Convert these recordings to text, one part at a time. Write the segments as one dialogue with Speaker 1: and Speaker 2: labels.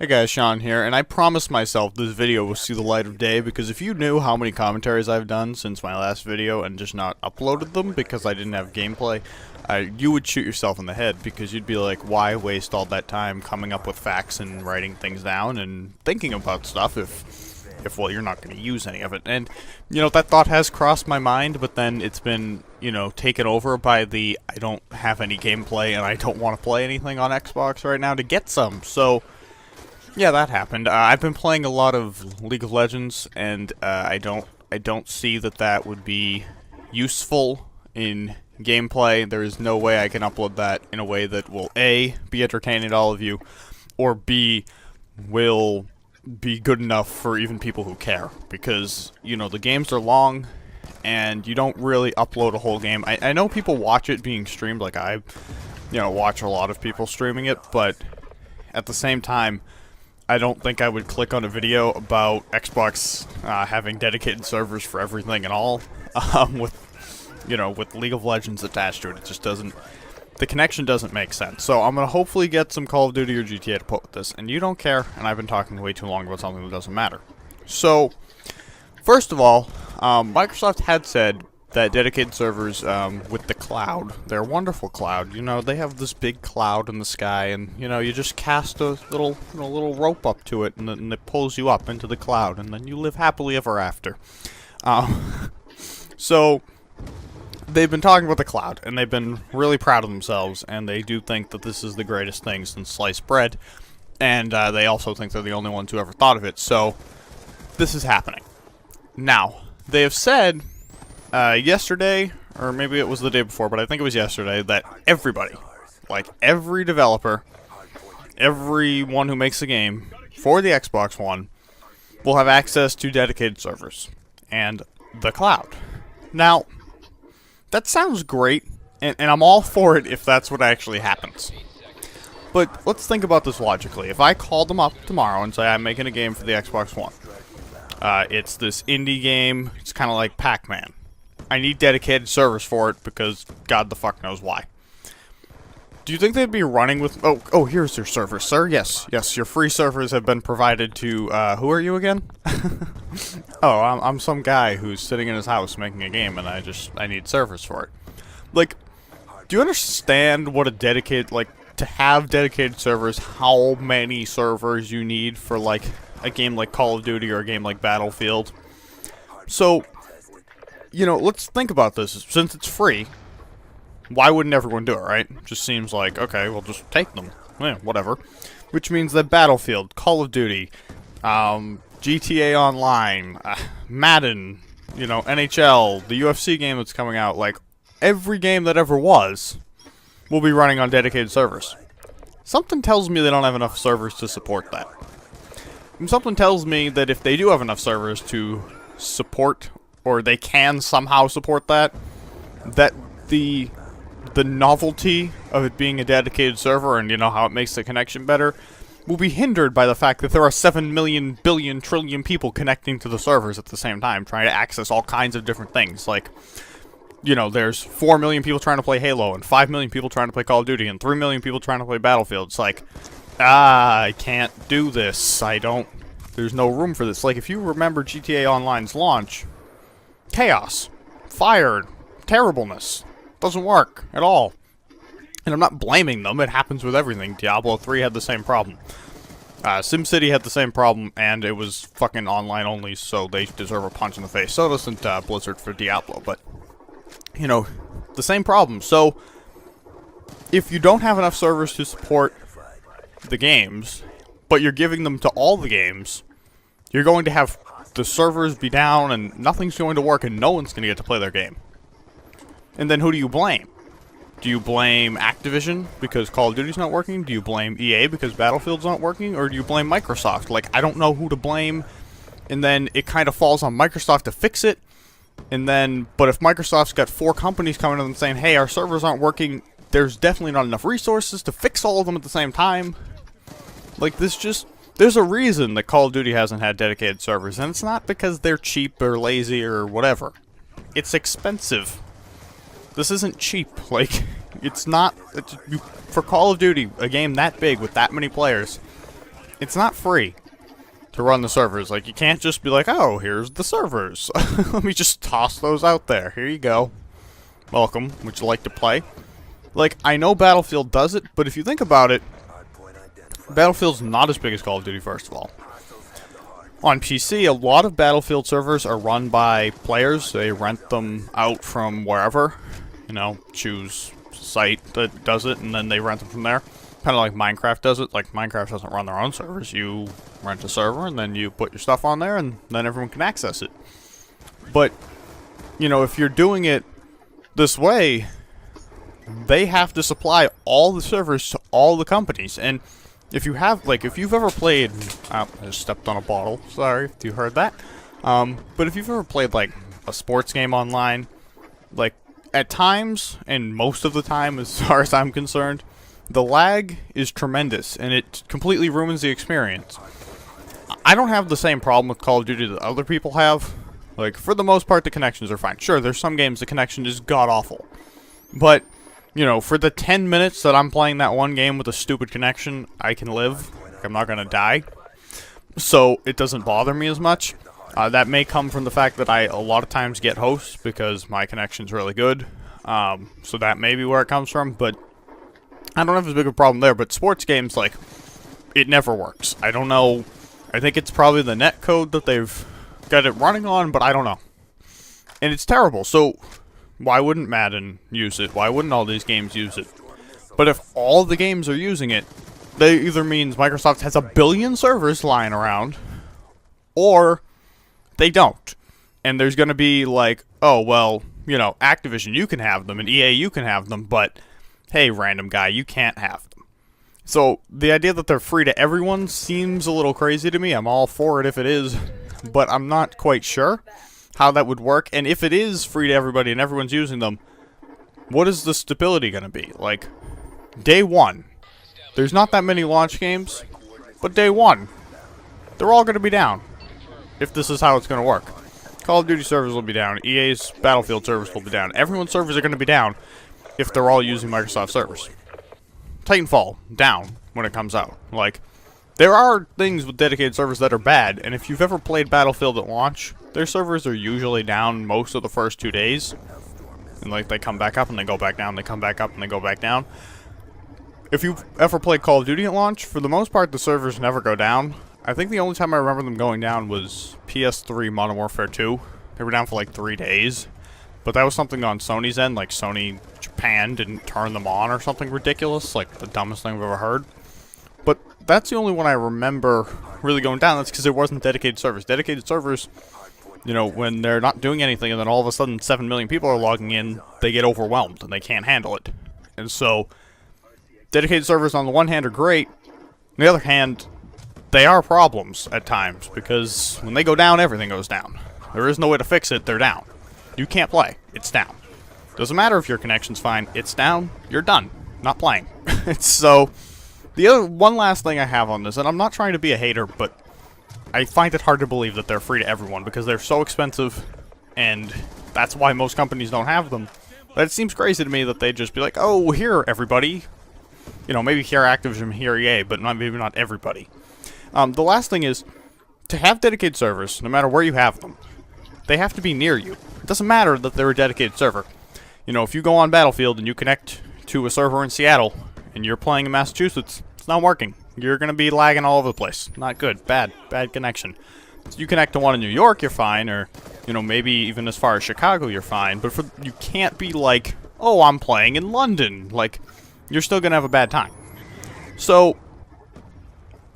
Speaker 1: Hey guys, Sean here, and I promised myself this video will see the light of day because if you knew how many commentaries I've done since my last video and just not uploaded them because I didn't have gameplay, you would shoot yourself in the head because you'd be like, why waste all that time coming up with facts and writing things down and thinking about stuff if well, you're not going to use any of it. And, you know, that thought has crossed my mind, but then it's been, you know, taken over by the I don't have any gameplay and I don't want to play anything on Xbox right now to get some, so yeah, that happened. I've been playing a lot of League of Legends, and I don't see that would be useful in gameplay. There is no way I can upload that in a way that will A, be entertaining to all of you, or B, will be good enough for even people who care. Because, you know, the games are long, and you don't really upload a whole game. I know people watch it being streamed, like I, you know, watch a lot of people streaming it, but at the same time, I don't think I would click on a video about Xbox having dedicated servers for everything and all, with, you know, with League of Legends attached to it. It just doesn't, the connection doesn't make sense. So I'm going to hopefully get some Call of Duty or GTA to put with this, and you don't care, and I've been talking way too long about something that doesn't matter. So, first of all, Microsoft had said that dedicated servers with the cloud, their wonderful cloud, you know, they have this big cloud in the sky, and you know, you just cast a little rope up to it, and then it pulls you up into the cloud, and then you live happily ever after. So they've been talking about the cloud, and they've been really proud of themselves, and they do think that this is the greatest thing since sliced bread, and they also think they're the only ones who ever thought of it. So this is happening now. They have said yesterday, or maybe it was the day before, but I think it was yesterday, that everybody, like every developer, everyone who makes a game for the Xbox One, will have access to dedicated servers and the cloud. Now, that sounds great, and I'm all for it if that's what actually happens. But let's think about this logically. If I called them up tomorrow and say I'm making a game for the Xbox One, it's this indie game, it's kind of like Pac-Man. I need dedicated servers for it because God the fuck knows why. Do you think they'd be running with... Oh, here's your servers, sir. Yes, your free servers have been provided to... who are you again? Oh, I'm some guy who's sitting in his house making a game and I need servers for it. Like, do you understand what a dedicated... Like, to have dedicated servers, how many servers you need for, like, a game like Call of Duty or a game like Battlefield? So, you know, let's think about this. Since it's free, why wouldn't everyone do it, right? Just seems like, okay, we'll just take them. Whatever. Which means that Battlefield, Call of Duty, GTA Online, Madden, you know, NHL, the UFC game that's coming out, like, every game that ever was will be running on dedicated servers. Something tells me they don't have enough servers to support that. And something tells me that if they do have enough servers to support, or they can somehow support that the novelty of it being a dedicated server and, you know, how it makes the connection better will be hindered by the fact that there are 7 million, billion, trillion people connecting to the servers at the same time, trying to access all kinds of different things. Like, you know, there's 4 million people trying to play Halo, and 5 million people trying to play Call of Duty, and 3 million people trying to play Battlefield. It's like, I can't do this. There's no room for this. Like, if you remember GTA Online's launch, chaos, fire, terribleness, doesn't work at all. And I'm not blaming them, it happens with everything. Diablo 3 had the same problem. SimCity had the same problem, and it was fucking online only, so they deserve a punch in the face. So doesn't Blizzard for Diablo, but, you know, the same problem. So, if you don't have enough servers to support the games, but you're giving them to all the games, you're going to have the servers be down, and nothing's going to work, and no one's going to get to play their game. And then who do you blame? Do you blame Activision because Call of Duty's not working? Do you blame EA because Battlefield's not working? Or do you blame Microsoft? Like, I don't know who to blame, and then it kind of falls on Microsoft to fix it. And then, but if Microsoft's got 4 companies coming to them saying, hey, our servers aren't working, there's definitely not enough resources to fix all of them at the same time. Like, there's a reason that Call of Duty hasn't had dedicated servers, and it's not because they're cheap or lazy or whatever. It's expensive. This isn't cheap. Like, it's not... for Call of Duty, a game that big with that many players, it's not free to run the servers. Like, you can't just be like, oh, here's the servers. Let me just toss those out there. Here you go. Welcome. Would you like to play? Like, I know Battlefield does it, but if you think about it, Battlefield's not as big as Call of Duty, first of all. On PC, a lot of Battlefield servers are run by players. They rent them out from wherever. You know, choose a site that does it, and then they rent them from there. Kind of like Minecraft does it. Like, Minecraft doesn't run their own servers. You rent a server, and then you put your stuff on there, and then everyone can access it. But, you know, if you're doing it this way, they have to supply all the servers to all the companies. And if you have, like, if you've ever played, I just stepped on a bottle, sorry if you heard that. But if you've ever played, like, a sports game online, like, at times, and most of the time, as far as I'm concerned, the lag is tremendous, and it completely ruins the experience. I don't have the same problem with Call of Duty that other people have. Like, for the most part, the connections are fine. Sure, there's some games the connection is god-awful. But, you know, for the 10 minutes that I'm playing that one game with a stupid connection, I can live. Like, I'm not gonna die. So, it doesn't bother me as much. That may come from the fact that I, a lot of times, get hosts because my connection's really good. So that may be where it comes from, but I don't have as big a problem there. But sports games, like, it never works. I don't know. I think it's probably the net code that they've got it running on, but I don't know. And it's terrible. So why wouldn't Madden use it? Why wouldn't all these games use it? But if all the games are using it, that either means Microsoft has a billion servers lying around, or they don't. And there's going to be like, oh, well, you know, Activision, you can have them, and EA, you can have them, but hey, random guy, you can't have them. So the idea that they're free to everyone seems a little crazy to me. I'm all for it if it is, but I'm not quite sure how that would work. And if it is free to everybody and everyone's using them, what is the stability going to be? Like, day one, there's not that many launch games, but day one, they're all going to be down. If this is how it's going to work. Call of Duty servers will be down. EA's Battlefield servers will be down. Everyone's servers are going to be down if they're all using Microsoft servers. Titanfall, down when it comes out. Like, there are things with dedicated servers that are bad, and if you've ever played Battlefield at launch, their servers are usually down most of the first 2 days. And, like, they come back up and they go back down, they come back up and they go back down. If you've ever played Call of Duty at launch, for the most part, the servers never go down. I think the only time I remember them going down was PS3 Modern Warfare 2. They were down for like 3 days. But that was something on Sony's end, like Sony Japan didn't turn them on or something ridiculous, like the dumbest thing I've ever heard. But that's the only one I remember really going down. That's because it wasn't dedicated servers. Dedicated servers, you know, when they're not doing anything and then all of a sudden 7 million people are logging in, they get overwhelmed and they can't handle it. And so, dedicated servers on the one hand are great, on the other hand, they are problems at times, because when they go down, everything goes down. There is no way to fix it, they're down. You can't play, it's down. Doesn't matter if your connection's fine, it's down, you're done. Not playing. So, the other one last thing I have on this, and I'm not trying to be a hater, but I find it hard to believe that they're free to everyone, because they're so expensive, and that's why most companies don't have them. But it seems crazy to me that they'd just be like, oh, here, everybody. You know, maybe here Activision, here EA, but maybe not everybody. The last thing is, to have dedicated servers, no matter where you have them, they have to be near you. It doesn't matter that they're a dedicated server. You know, if you go on Battlefield and you connect to a server in Seattle, and you're playing in Massachusetts, it's not working. You're going to be lagging all over the place. Not good. Bad connection. So you connect to one in New York, you're fine, or, you know, maybe even as far as Chicago, you're fine. But you can't be like, oh, I'm playing in London. Like, you're still going to have a bad time. So,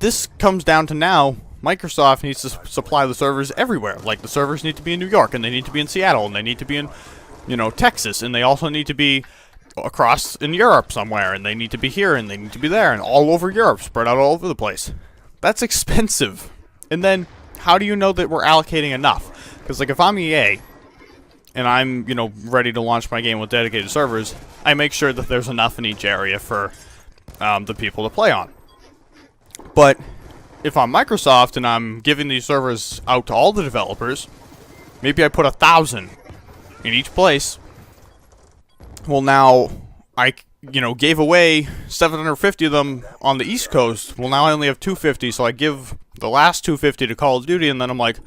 Speaker 1: this comes down to now, Microsoft needs to supply the servers everywhere. Like, the servers need to be in New York, and they need to be in Seattle, and they need to be in, you know, Texas, and they also need to be across in Europe somewhere, and they need to be here, and they need to be there, and all over Europe, spread out all over the place. That's expensive. And then, how do you know that we're allocating enough? Because, like, if I'm EA, and I'm, you know, ready to launch my game with dedicated servers, I make sure that there's enough in each area for the people to play on. But if I'm Microsoft and I'm giving these servers out to all the developers, maybe I put 1,000 in each place. Well, now gave away 750 of them on the East Coast. Well, now I only have 250, so I give the last 250 to Call of Duty, and then I'm like,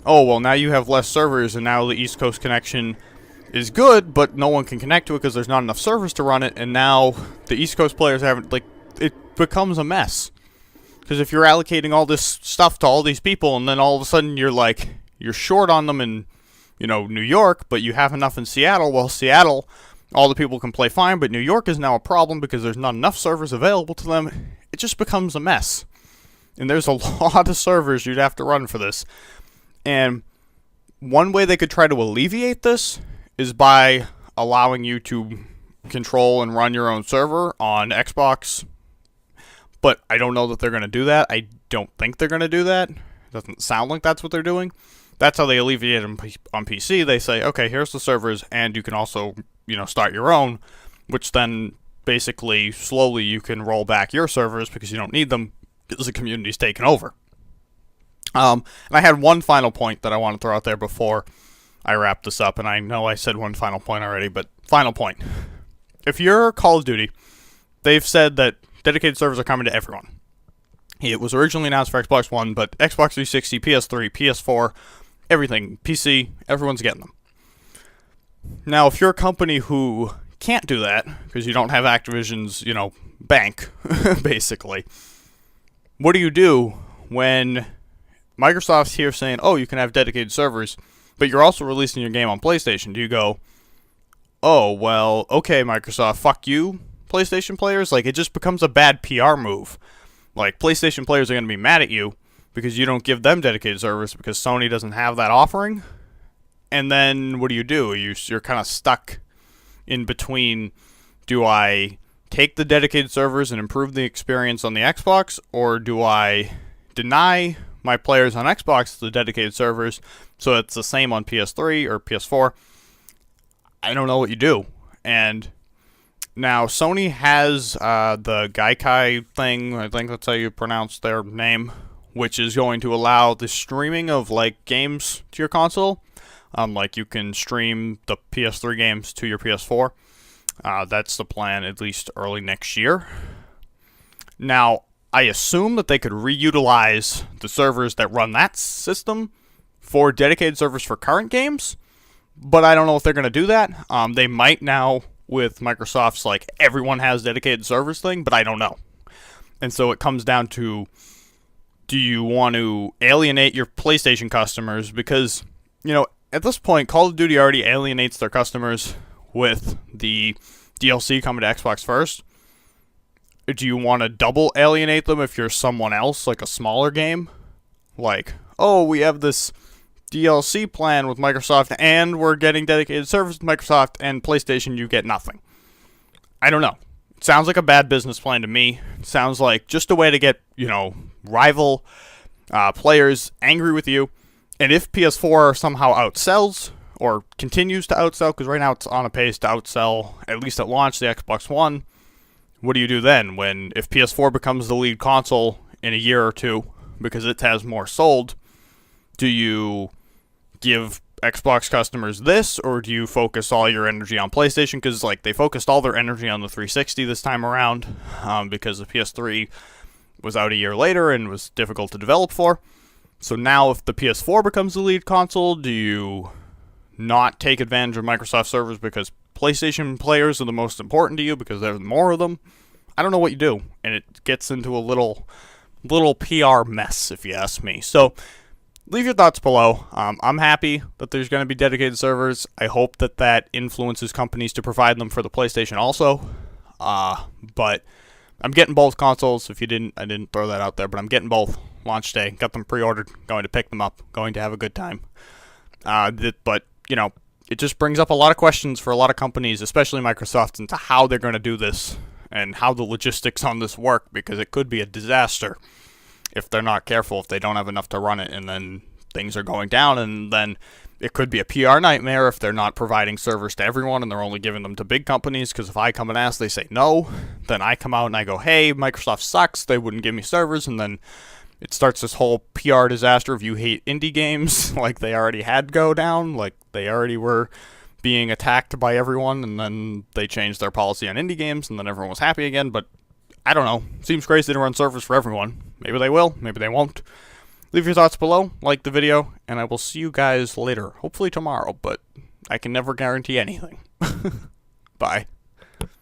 Speaker 1: oh, well, now you have less servers, and now the East Coast connection is good, but no one can connect to it because there's not enough servers to run it, and now the East Coast players haven't, it becomes a mess. Because if you're allocating all this stuff to all these people, and then all of a sudden you're short on them in, New York, but you have enough in Seattle, well, Seattle, all the people can play fine, but New York is now a problem because there's not enough servers available to them. It just becomes a mess. And there's a lot of servers you'd have to run for this. And one way they could try to alleviate this is by allowing you to control and run your own server on Xbox. But I don't know that they're going to do that. I don't think they're going to do that. It doesn't sound like that's what they're doing. That's how they alleviate it on PC. They say, okay, here's the servers, and you can also, start your own, which then basically slowly you can roll back your servers because you don't need them because the community's taken over. And I had one final point that I want to throw out there before I wrap this up, and I know I said one final point already, but final point. If you're Call of Duty, they've said that dedicated servers are coming to everyone. It was originally announced for Xbox One, but Xbox 360, PS3, PS4, everything, PC, everyone's getting them. Now, if you're a company who can't do that, because you don't have Activision's, bank, basically, what do you do when Microsoft's here saying, oh, you can have dedicated servers, but you're also releasing your game on PlayStation? Do you go, oh, well, okay, Microsoft, fuck you, PlayStation players? It just becomes a bad PR move. PlayStation players are going to be mad at you because you don't give them dedicated servers because Sony doesn't have that offering. And then what do? You're kind of stuck in between, do I take the dedicated servers and improve the experience on the Xbox, or do I deny my players on Xbox the dedicated servers so it's the same on PS3 or PS4? I don't know what you do. And now Sony has the Gaikai thing, I think that's how you pronounce their name, which is going to allow the streaming of games to your console. You can stream the PS3 games to your PS4. That's the plan, at least early next year. Now, I assume that they could reutilize the servers that run that system for dedicated servers for current games, but I don't know if they're going to do that. They might now with Microsoft's everyone has dedicated servers thing, but I don't know. And so it comes down to, do you want to alienate your PlayStation customers? Because, at this point, Call of Duty already alienates their customers with the DLC coming to Xbox first. Do you want to double alienate them if you're someone else, a smaller game? Oh, we have this DLC plan with Microsoft, and we're getting dedicated servers with Microsoft, and PlayStation, you get nothing. I don't know. It sounds like a bad business plan to me. It sounds like just a way to get, rival players angry with you. And if PS4 somehow outsells, or continues to outsell, because right now it's on a pace to outsell, at least at launch, the Xbox One, what do you do then? If PS4 becomes the lead console in a year or two, because it has more sold, do you give Xbox customers this, or do you focus all your energy on PlayStation? Because they focused all their energy on the 360 this time around, because the PS3 was out a year later and was difficult to develop for. So now if the PS4 becomes the lead console, do you not take advantage of Microsoft servers because PlayStation players are the most important to you because there are more of them? I don't know what you do, and it gets into a little PR mess, if you ask me. So leave your thoughts below. I'm happy that there's going to be dedicated servers. I hope that influences companies to provide them for the PlayStation also. But I'm getting both consoles. If you didn't, I didn't throw that out there, but I'm getting both launch day. Got them pre-ordered. Going to pick them up. Going to have a good time. But it just brings up a lot of questions for a lot of companies, especially Microsoft, into how they're going to do this and how the logistics on this work, because it could be a disaster if they're not careful, if they don't have enough to run it, and then things are going down, and then it could be a PR nightmare if they're not providing servers to everyone and they're only giving them to big companies, because if I come and ask, they say no, then I come out and I go, hey, Microsoft sucks, they wouldn't give me servers, and then it starts this whole PR disaster of you hate indie games, like they already had go down, like they already were being attacked by everyone, and then they changed their policy on indie games, and then everyone was happy again. But I don't know. Seems crazy to run servers for everyone. Maybe they will, maybe they won't. Leave your thoughts below, like the video, and I will see you guys later. Hopefully tomorrow, but I can never guarantee anything. Bye.